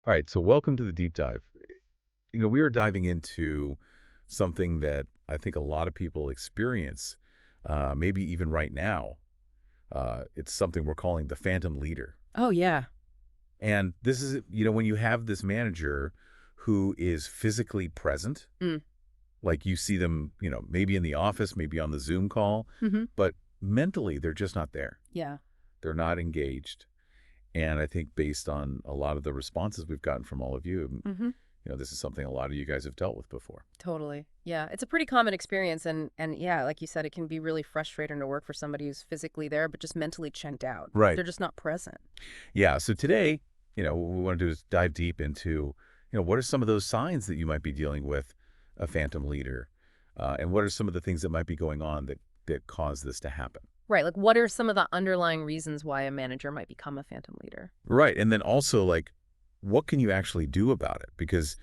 All right, so welcome to the deep dive. We are diving into something that I think a lot of people experience, maybe even right now. It's something we're calling the phantom leader. Oh, yeah. And this is, when you have this manager who is physically present, Mm. like you see them, maybe in the office, maybe on the Zoom call, Mhm. but mentally they're just not there. Yeah. They're not engaged. And I think based on a lot of the responses we've gotten from all of you, Mhm. this is something a lot of you guys have dealt with before. Totally. Yeah, it's a pretty common experience and yeah, like you said, it can be really frustrating to work for somebody who's physically there but just mentally checked out. Right. They're just not present. Yeah. So today, what we want to do is dive deep into, what are some of those signs that you might be dealing with a phantom leader? And what are some of the things that might be going on that cause this to happen? Right. Like what are some of the underlying reasons why a manager might become a phantom leader? Right. And then also, like, what can you actually do about it? Because,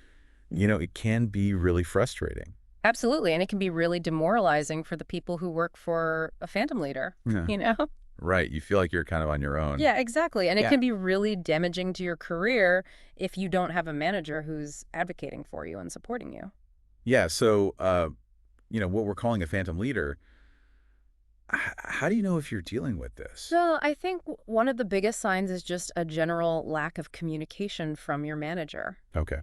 it can be really frustrating. Absolutely, and it can be really demoralizing for the people who work for a phantom leader, Yeah. you know? Right. You feel like you're kind of on your own. Yeah, exactly. And it Yeah. can be really damaging to your career if you don't have a manager who's advocating for you and supporting you. Yeah. So, what we're calling a phantom leader, how do you know if you're dealing with this? So I think one of the biggest signs is just a general lack of communication from your manager. Okay.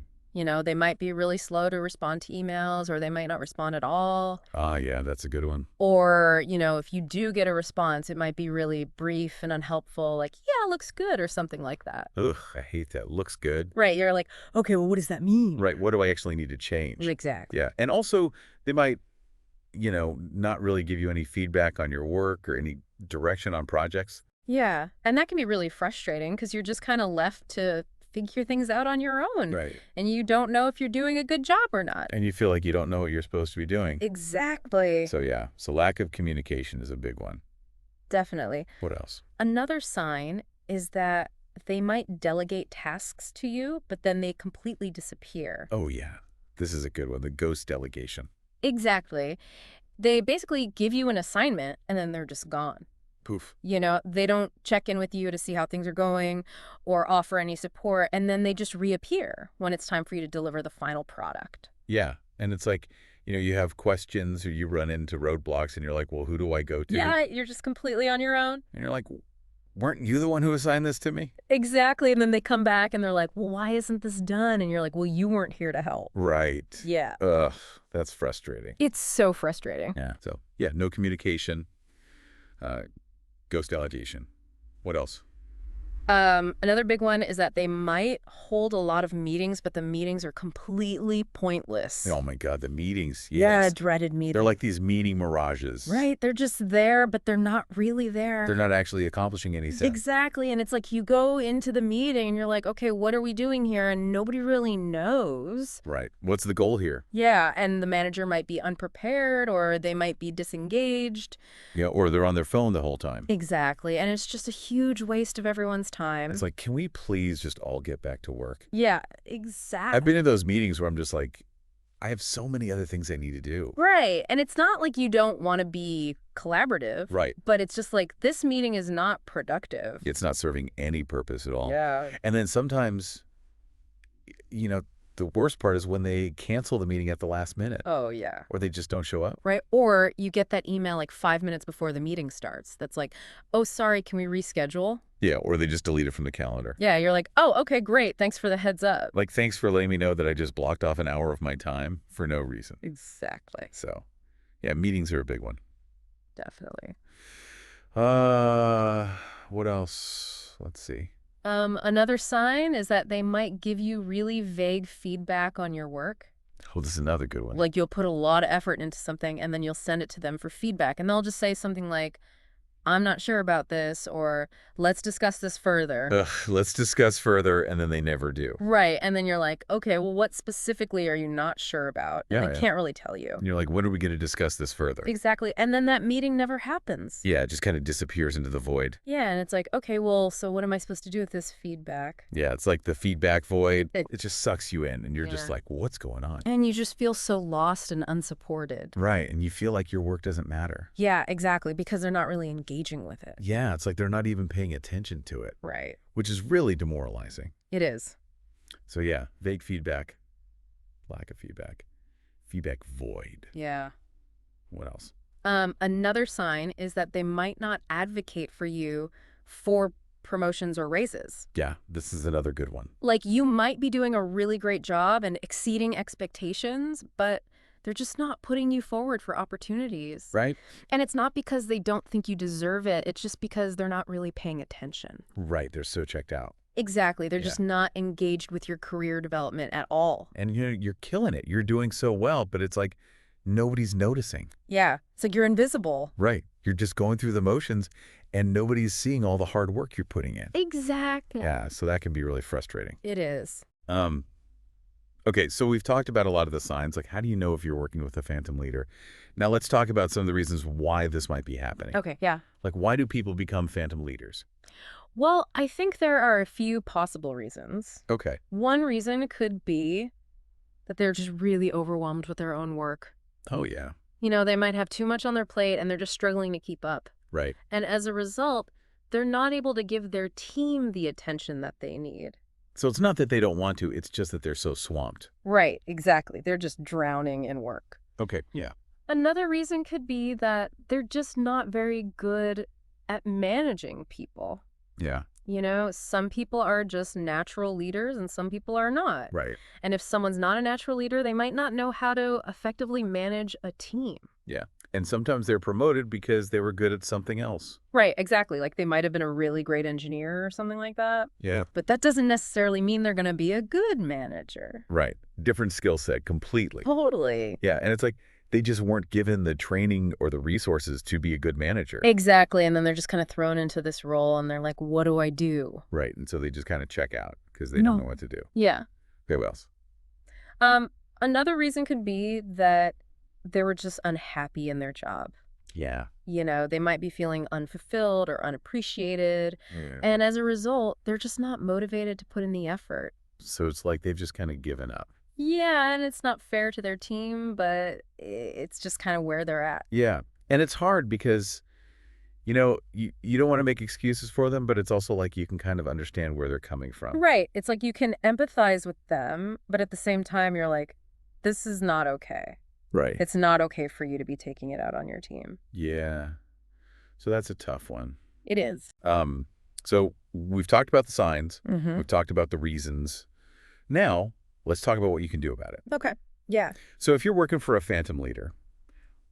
They might be really slow to respond to emails, or they might not respond at all. Ah, yeah, that's a good one. Or, if you do get a response, it might be really brief and unhelpful, like, yeah, looks good, or something like that. Ugh, I hate that. Looks good. Right. You're like, okay, well, what does that mean? Right. What do I actually need to change? Exactly. Yeah. And also, they might, not really give you any feedback on your work or any direction on projects. Yeah. And that can be really frustrating because you're just kind of left to figure things out on your own. Right. And you don't know if you're doing a good job or not. And you feel like you don't know what you're supposed to be doing. Exactly. So, yeah. So, lack of communication is a big one. Definitely. What else? Another sign is that they might delegate tasks to you, but then they completely disappear. Oh, yeah. This is a good one. The ghost delegation. Exactly. They basically give you an assignment and then they're just gone. Poof. They don't check in with you to see how things are going or offer any support, and then they just reappear when it's time for you to deliver the final product. Yeah. And it's like, you have questions or you run into roadblocks and you're like, well, who do I go to? Yeah, you're just completely on your own. And you're like, weren't you the one who assigned this to me? Exactly. And then they come back and they're like, well, why isn't this done? And you're like, well, you weren't here to help. Right. Yeah. Ugh, that's frustrating. It's so frustrating. Yeah. So, yeah, no communication, uh, ghost delegation. What else? Another big one is that they might hold a lot of meetings, but the meetings are completely pointless. Oh, my God, the meetings. Yeah, Yes. dreaded meetings. They're like these meeting mirages. Right, they're just there, but they're not really there. They're not actually accomplishing anything. Exactly, and it's like you go into the meeting and you're like, okay, what are we doing here? And nobody really knows. Right. What's the goal here? Yeah, and the manager might be unprepared or they might be disengaged. Yeah, or they're on their phone the whole time. Exactly, and it's just a huge waste of everyone's time. It's like, can we please just all get back to work? Yeah, exactly. I've been in those meetings where I'm just like, I have so many other things I need to do. Right, and it's not like you don't want to be collaborative. Right. But it's just like, this meeting is not productive. It's not serving any purpose at all. Yeah. And then sometimes, the worst part is when they cancel the meeting at the last minute. Oh, yeah. Or they just don't show up. Right, or you get that email like 5 minutes before the meeting starts. That's like, oh, sorry, can we reschedule? Yeah, or they just delete it from the calendar. Yeah, you're like, oh, okay, great. Thanks for the heads up. Like, thanks for letting me know that I just blocked off an hour of my time for no reason. Exactly. So, yeah, meetings are a big one. Definitely. What else? Let's see. Another sign is that they might give you really vague feedback on your work. Oh, this is another good one. Like you'll put a lot of effort into something and then you'll send it to them for feedback. And they'll just say something like, I'm not sure about this, or let's discuss this further. Ugh, let's discuss further, and then they never do. Right, and then you're like, okay, well, what specifically are you not sure about? And Yeah, I yeah. can't really tell you. And you're like, when are we going to discuss this further? Exactly, and then that meeting never happens. Yeah, it just kind of disappears into the void. Yeah, and it's like, okay, well, so what am I supposed to do with this feedback? Yeah, it's like the feedback void. It- It just sucks you in, and you're just Yeah. like, what's going on? And you just feel so lost and unsupported. Right, and you feel like your work doesn't matter. Yeah, exactly, because they're not really engaging with it. Yeah, it's like they're not even paying attention to it, Right. which is really demoralizing. It is. So yeah, vague feedback, lack of feedback, feedback void. Yeah. What else? Another sign is that they might not advocate for you for promotions or raises. Yeah, this is another good one. Like, you might be doing a really great job and exceeding expectations, but they're just not putting you forward for opportunities. Right? And it's not because they don't think you deserve it. It's just because they're not really paying attention. Right, they're so checked out. Exactly. They're Yeah. just not engaged with your career development at all. And you're killing it. You're doing so well, but it's like nobody's noticing. Yeah. It's like you're invisible. Right. You're just going through the motions and nobody's seeing all the hard work you're putting in. Exactly. Yeah, so that can be really frustrating. It is. Okay, so we've talked about a lot of the signs, like how do you know if you're working with a phantom leader? Now let's talk about some of the reasons why this might be happening. Okay. Yeah. Like why do people become phantom leaders? Well, I think there are a few possible reasons. Okay. One reason could be that they're just really overwhelmed with their own work. Oh yeah. You know, they might have too much on their plate and they're just struggling to keep up. Right. And as a result, they're not able to give their team the attention that they need. So it's not that they don't want to, it's just that they're so swamped. Right, exactly. They're just drowning in work. Okay, yeah. Another reason could be that they're just not very good at managing people. Yeah. You know, some people are just natural leaders and some people are not. Right. And if someone's not a natural leader, they might not know how to effectively manage a team. Yeah. And sometimes they're promoted because they were good at something else. Right, exactly. Like they might have been a really great engineer or something like that. Yeah. But that doesn't necessarily mean they're going to be a good manager. Right. Different skill set completely. Totally. Yeah. And it's like they just weren't given the training or the resources to be a good manager. Exactly. And then they're just kind of thrown into this role and they're like, what do I do? Right. And so they just kind of check out because they don't know what to do. Yeah. Okay, what else? Another reason could be that they were just unhappy in their job. Yeah. You know, they might be feeling unfulfilled or unappreciated. Yeah. And as a result, they're just not motivated to put in the effort. So it's like they've just kind of given up. Yeah, and it's not fair to their team, but it's just kind of where they're at. Yeah. And it's hard because, you know, you don't want to make excuses for them, but it's also like you can kind of understand where they're coming from. Right. It's like you can empathize with them, but at the same time, you're like, this is not okay. Right. It's not okay for you to be taking it out on your team. Yeah. So that's a tough one. It is. So we've talked about the signs. Mm-hmm. We've talked about the reasons. Now, let's talk about what you can do about it. Okay. Yeah. So if you're working for a phantom leader,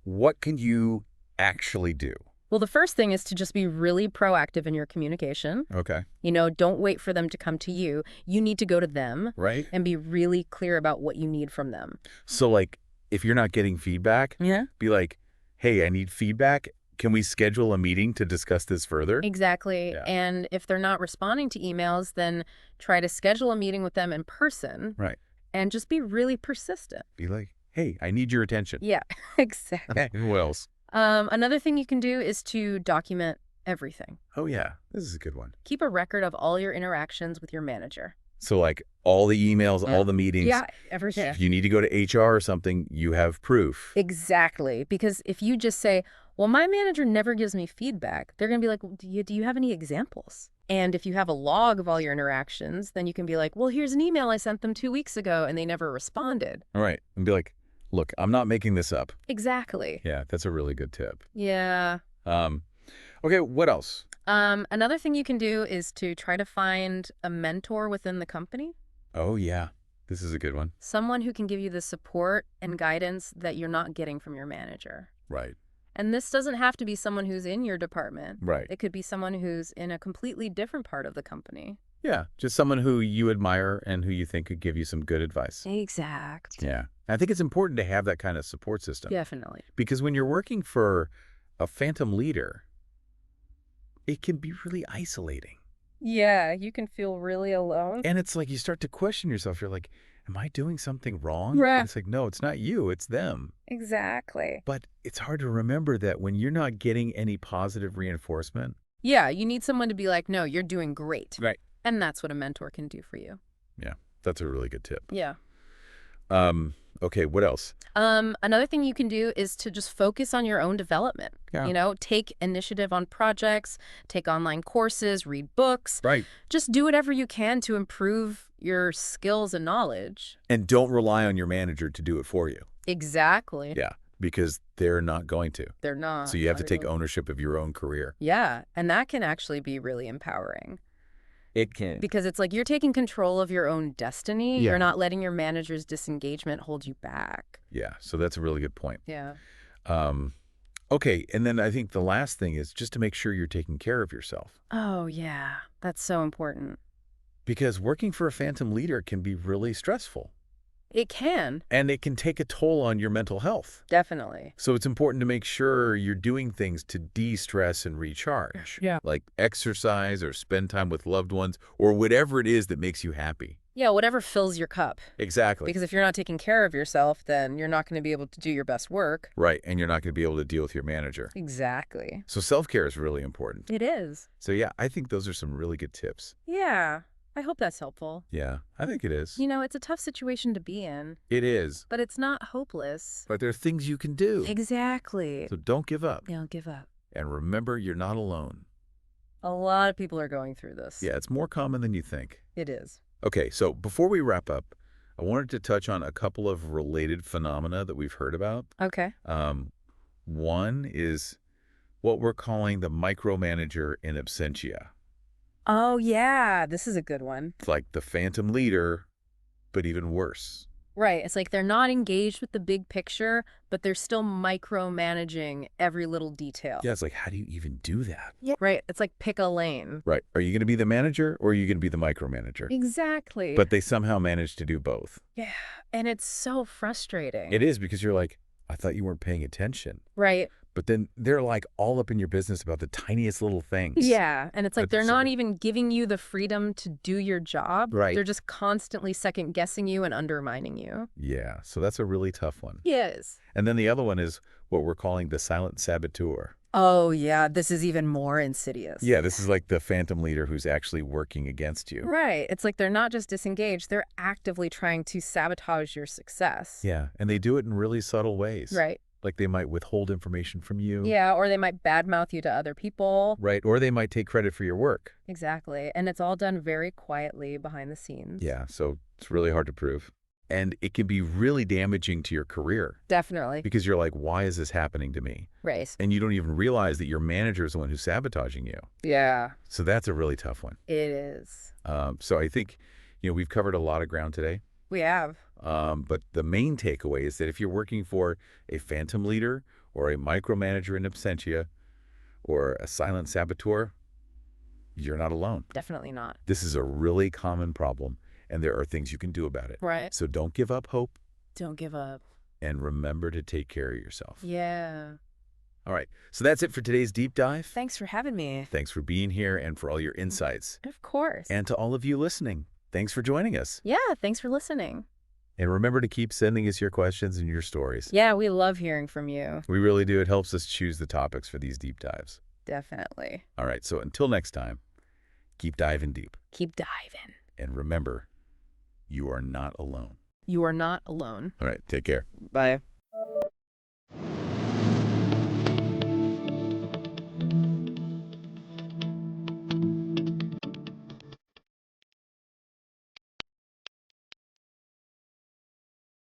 what can you actually do? Well, the first thing is to just be really proactive in your communication. Okay. You know, don't wait for them to come to you. You need to go to them Right? and be really clear about what you need from them. So like if you're not getting feedback, Yeah. be like, hey, I need feedback. Can we schedule a meeting to discuss this further? Exactly. Yeah. And if they're not responding to emails, then try to schedule a meeting with them in person. Right. And just be really persistent. Be like, hey, I need your attention. Yeah, exactly. Okay. Who else? Another thing you can do is to document everything. Oh, yeah. This is a good one. Keep a record of all your interactions with your manager. So like all the emails, all the meetings. Yeah, everything. If you need to go to HR or something, you have proof. Exactly. Because if you just say, well, my manager never gives me feedback, they're going to be like, well, do you have any examples? And if you have a log of all your interactions, then you can be like, well, here's an email I sent them 2 weeks ago and they never responded. All right. And be like, look, I'm not making this up. Exactly. Yeah, that's a really good tip. Yeah. Okay, what else? Another thing you can do is to try to find a mentor within the company. Oh, yeah. This is a good one. Someone who can give you the support and guidance that you're not getting from your manager. Right. And this doesn't have to be someone who's in your department. Right. It could be someone who's in a completely different part of the company. Yeah, just someone who you admire and who you think could give you some good advice. Exact. Yeah. I think it's important to have that kind of support system. Definitely. Because when you're working for a phantom leader, it can be really isolating. Yeah, you can feel really alone. And it's like you start to question yourself. You're like, am I doing something wrong? Right. And it's like, no, it's not you, it's them. Exactly. But it's hard to remember that when you're not getting any positive reinforcement. Yeah, you need someone to be like, no, you're doing great. Right. And that's what a mentor can do for you. Yeah, that's a really good tip. Yeah. Okay, what else? Another thing you can do is to just focus on your own development. Yeah. Take initiative on projects, take online courses, read books. Right. Just do whatever you can to improve your skills and knowledge. And don't rely on your manager to do it for you. Exactly. Yeah, because they're not going to. They're not. So you have Not to take really. ownership of your own career. Yeah, and that can actually be really empowering It can. because it's like you're taking control of your own destiny. Yeah. You're not letting your manager's disengagement hold you back. Yeah, so that's a really good point. Yeah. Okay, and then I think the last thing is just to make sure you're taking care of yourself. Oh, yeah. That's so important. Because working for a phantom leader can be really stressful. It can, And it can take a toll on your mental health. definitely. So it's important to make sure you're doing things to de-stress and recharge. Yeah. Like exercise or spend time with loved ones or whatever it is that makes you happy. Yeah, whatever fills your cup. Exactly. Because if you're not taking care of yourself, then you're not going to be able to do your best work. Right, and you're not going to be able to deal with your manager. Exactly. So self-care is really important. It is. So yeah, I think those are some really good tips. Yeah. I hope that's helpful. Yeah, I think it is. It's a tough situation to be in, It is. but it's not hopeless. But there are things you can do. Exactly. So don't give up. Don't give up. And remember, you're not alone. A lot of people are going through this. Yeah, it's more common than you think. It is. Okay, so before we wrap up, I wanted to touch on a couple of related phenomena that we've heard about. Okay. One is what we're calling the micromanager in absentia. Oh, yeah. This is a good one. It's like the phantom leader, but even worse. Right. It's like they're not engaged with the big picture, but they're still micromanaging every little detail. Yeah, it's like, how do you even do that? Yeah. Right. It's like pick a lane. Right. Are you going to be the manager or are you going to be the micromanager? Exactly. But they somehow manage to do both. yeah. And it's so frustrating. It is because you're like, I thought you weren't paying attention. Right. But then they're like all up in your business about the tiniest little things. Yeah. And it's like they're That's not so- even giving you the freedom to do your job. Right. They're just constantly second guessing you and undermining you. Yeah. So that's a really tough one. Yes. And then the other one is what we're calling the silent saboteur. Oh, yeah. This is even more insidious. Yeah, this is like the phantom leader who's actually working against you. Right. It's like they're not just disengaged, they're actively trying to sabotage your success. Yeah. And they do it in really subtle ways. Right. Like they might withhold information from you. Yeah, or they might badmouth you to other people. Right. Or they might take credit for your work. Exactly. And it's all done very quietly behind the scenes. Yeah. So it's really hard to prove. And it can be really damaging to your career Definitely. because you're like, why is this happening to me? Right. And you don't even realize that your manager is the one who's sabotaging you. Yeah, So that's a really tough one. it is. So I think, we've covered a lot of ground today. We have. But the main takeaway is that if you're working for a phantom leader or a micromanager in absentia or a silent saboteur, you're not alone. Definitely not. This is a really common problem, and there are things you can do about it. Right. So don't give up hope, Don't give up. and remember to take care of yourself. Yeah. All right, so that's it for today's deep dive. Thanks for having me. Thanks for being here and for all your insights. Of course. And to all of you listening, thanks for joining us. yeah, thanks for listening. And remember to keep sending us your questions and your stories. Yeah, we love hearing from you. We really do. It helps us choose the topics for these deep dives. Definitely. All right, so until next time, keep diving deep. Keep diving. And remember, you are not alone. You are not alone. All right, take care. Bye.